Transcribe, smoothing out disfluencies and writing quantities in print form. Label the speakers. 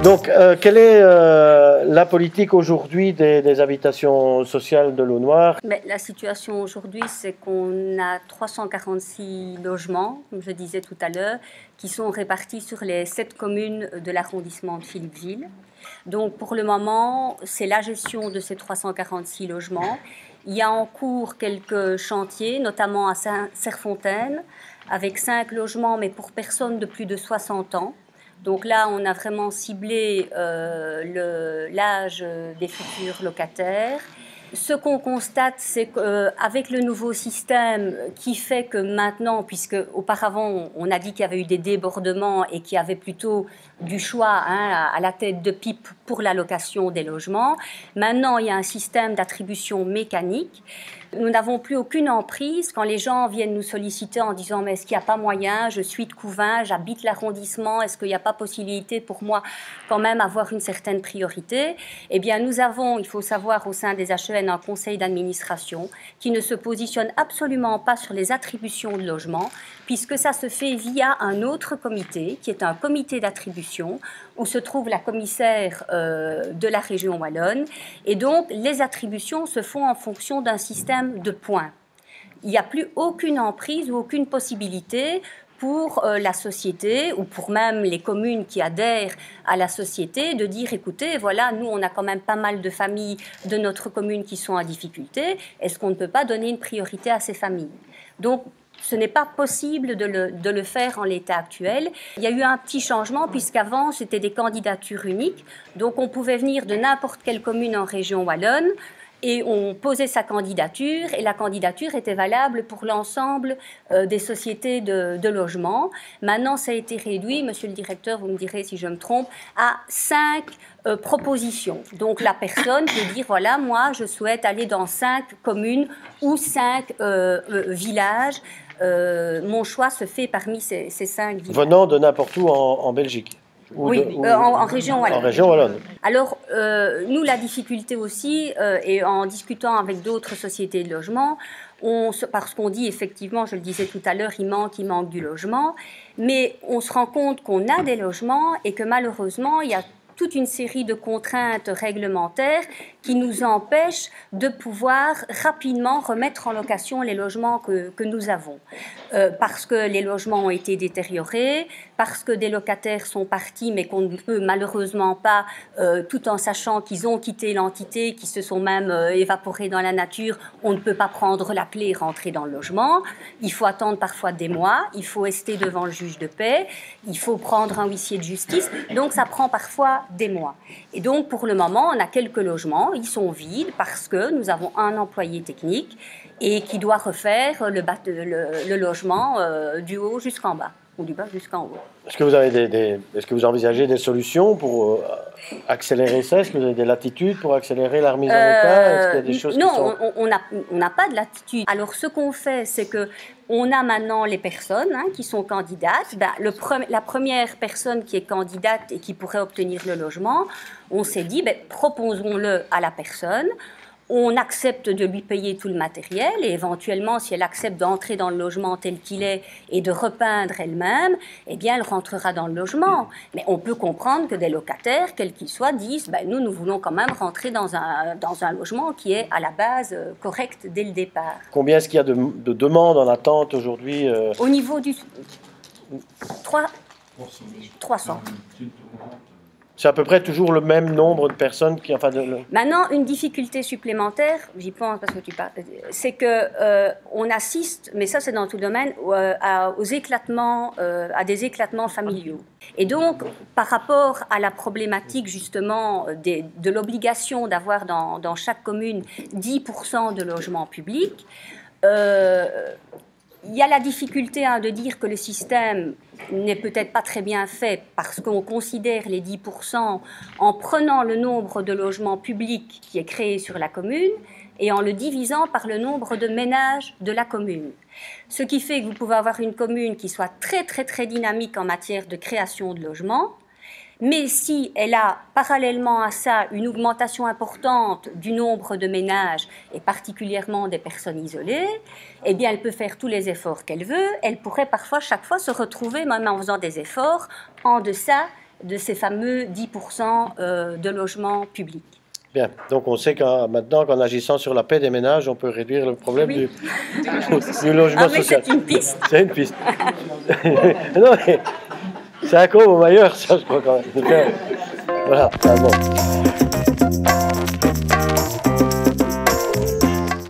Speaker 1: Donc, quelle est la politique aujourd'hui des habitations sociales de l'Aunoir?
Speaker 2: Mais la situation aujourd'hui, c'est qu'on a 346 logements, comme je disais tout à l'heure, qui sont répartis sur les 7 communes de l'arrondissement de Philippeville. Donc, pour le moment, c'est la gestion de ces 346 logements. Il y a en cours quelques chantiers, notamment à Serfontaine, avec 5 logements, mais pour personnes de plus de 60 ans. Donc là, on a vraiment ciblé l'âge des futurs locataires. Ce qu'on constate, c'est qu'avec le nouveau système qui fait que maintenant, puisque auparavant on a dit qu'il y avait eu des débordements et qu'il y avait plutôt du choix à la tête de pipe pour l'allocation des logements, maintenant il y a un système d'attribution mécanique. Nous n'avons plus aucune emprise quand les gens viennent nous solliciter en disant « mais est-ce qu'il n'y a pas moyen, je suis de Couvain, j'habite l'arrondissement, est-ce qu'il n'y a pas possibilité pour moi quand même avoir une certaine priorité ?» Eh bien nous avons, il faut savoir, au sein des HEN un conseil d'administration qui ne se positionne absolument pas sur les attributions de logement puisque ça se fait via un autre comité qui est un comité d'attribution où se trouve la commissaire de la région wallonne et donc les attributions se font en fonction d'un système de points. Il n'y a plus aucune emprise ou aucune possibilité pour la société ou pour même les communes qui adhèrent à la société de dire écoutez, voilà, nous on a quand même pas mal de familles de notre commune qui sont en difficulté, est-ce qu'on ne peut pas donner une priorité à ces familles? Donc ce n'est pas possible de le faire en l'état actuel. Il y a eu un petit changement puisqu'avant c'était des candidatures uniques, donc on pouvait venir de n'importe quelle commune en région wallonne et on posait sa candidature et la candidature était valable pour l'ensemble des sociétés de logement. Maintenant, ça a été réduit, monsieur le directeur, vous me direz si je me trompe, à 5 propositions. Donc la personne peut dire, voilà, moi je souhaite aller dans 5 communes ou 5 villages. Mon choix se fait parmi ces 5 villages.
Speaker 1: Venant de n'importe où en Belgique?
Speaker 2: Oui, en région wallonne.
Speaker 1: En région wallonne.
Speaker 2: Alors, nous, la difficulté aussi, et en discutant avec d'autres sociétés de logement, parce qu'on dit effectivement, je le disais tout à l'heure, il manque du logement, mais on se rend compte qu'on a des logements et que malheureusement, il y a toute une série de contraintes réglementaires qui nous empêchent de pouvoir rapidement remettre en location les logements que nous avons. Parce que les logements ont été détériorés, parce que des locataires sont partis mais qu'on ne peut malheureusement pas, tout en sachant qu'ils ont quitté l'entité, qu'ils se sont même évaporés dans la nature, on ne peut pas prendre la clé et rentrer dans le logement. Il faut attendre parfois des mois, il faut rester devant le juge de paix, il faut prendre un huissier de justice, donc ça prend parfois des mois. Et donc, pour le moment, on a quelques logements, ils sont vides parce que nous avons un employé technique et qui doit refaire le logement du haut jusqu'en bas, ou du bas jusqu'en haut.
Speaker 1: Est-ce que vous envisagez des solutions pour accélérer ça? Est-ce que vous avez des latitudes pour accélérer la remise en état? Est-ce qu'il y a des choses
Speaker 2: non,
Speaker 1: qui sont...
Speaker 2: on n'a pas de latitude. Alors, ce qu'on fait, c'est que on a maintenant les personnes qui sont candidates. La première personne qui est candidate et qui pourrait obtenir le logement, on s'est dit, proposons-le à la personne. On accepte de lui payer tout le matériel et éventuellement, si elle accepte d'entrer dans le logement tel qu'il est et de repeindre elle-même, eh bien, elle rentrera dans le logement. Mais on peut comprendre que des locataires, quels qu'ils soient, disent nous voulons quand même rentrer dans un logement qui est à la base correct dès le départ.
Speaker 1: Combien est-ce qu'il y a de demandes en attente aujourd'hui
Speaker 2: Au niveau du... 300.
Speaker 1: C'est à peu près toujours le même nombre de personnes qui...
Speaker 2: Maintenant, une difficulté supplémentaire, j'y pense parce que tu parles, c'est qu'on assiste, mais ça c'est dans tout le domaine, à des éclatements familiaux. Et donc, par rapport à la problématique justement de l'obligation d'avoir dans chaque commune 10% de logements publics, il y a la difficulté de dire que le système n'est peut-être pas très bien fait parce qu'on considère les 10% en prenant le nombre de logements publics qui est créé sur la commune et en le divisant par le nombre de ménages de la commune. Ce qui fait que vous pouvez avoir une commune qui soit très très très dynamique en matière de création de logements, Mais si elle a parallèlement à ça une augmentation importante du nombre de ménages et particulièrement des personnes isolées, eh bien elle peut faire tous les efforts qu'elle veut. Elle pourrait parfois, chaque fois, se retrouver, même en faisant des efforts, en deçà de ces fameux 10% de logements publics.
Speaker 1: Bien, donc on sait maintenant qu'en agissant sur la paix des ménages, on peut réduire le problème du logement social.
Speaker 2: C'est une piste.
Speaker 1: C'est une piste. Non, mais c'est un com au meilleur, ça, je crois quand même. Voilà, bon.